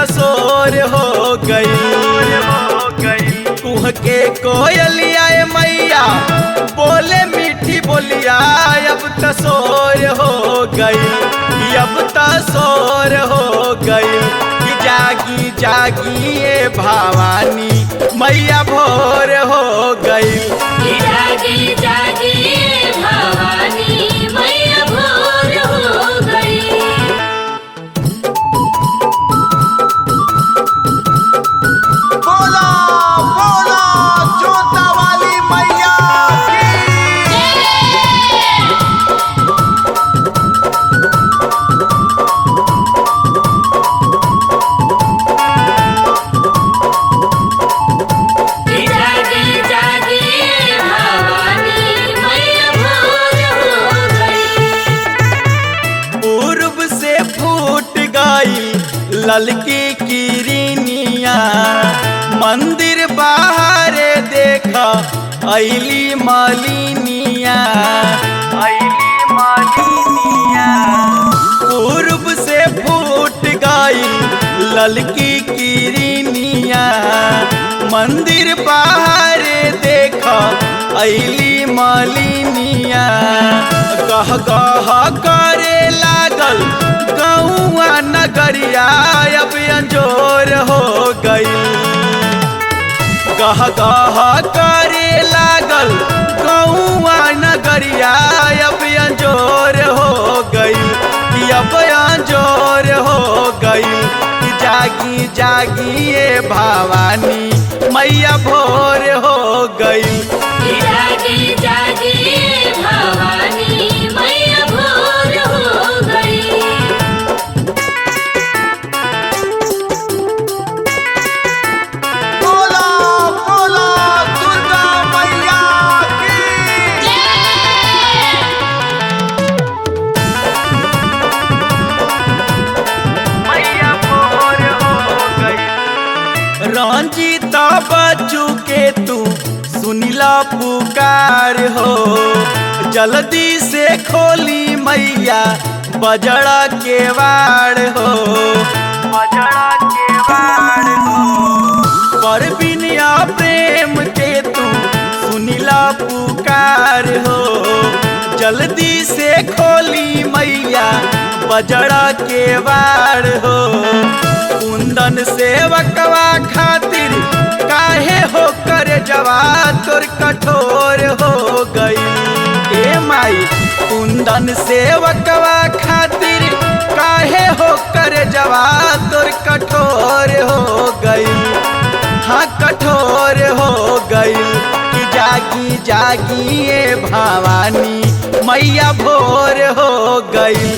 तसोर हो गई। कुह के कोयलिया मैया बोले मीठी बोलिया अब तसोर हो गई, अब तसोर हो गई। कि जागी जागी ये भवानी मैया भोर हो गई। जागी जागी भवानी मैया भोर हो गई। बोला बोला जोता वाली मैया जागी जागी भवानी मैया भोर हो गई। पूर्व से फूट गई ललकी किरनिया, मंदिर बाहर देखा अली मालिनिया। पूर्व से फूट गई ललकी किरनिया, मंदिर बाहर देखा अली मालिनिया। गह गह करे लागल गौआ नगरिया अब अंजोर हो गई। गह गह करे लागल गौआ नगरिया अब अंजोर हो गई, अब अंजोर हो गई। जागी जागी ये भवानी मैया भोर हो गई। जागी जागी भवानी मैया भोर हो गई। बोला बोला दुर्गा मैया की मैया भोर हो गई। रंजीता बच्चू के तू सुनिला पुकार हो, जल्दी से खोली मैया बजड़ा के वाड़ हो। परबिनिया प्रेम के तू सुनिला पुकार हो, जल्दी से खोली मैया बजड़ा के वाड़ हो। कुंदन सेवकवा खातिर काहे हो कर जवा तोर कठोर हो गई। ए माई कुंदन सेवकवा खातिर काहे हो कर जवा तोर कठोर हो गई। हाँ कठोर हो गई। कि जागी जागी ये भवानी मैया भोर हो गई।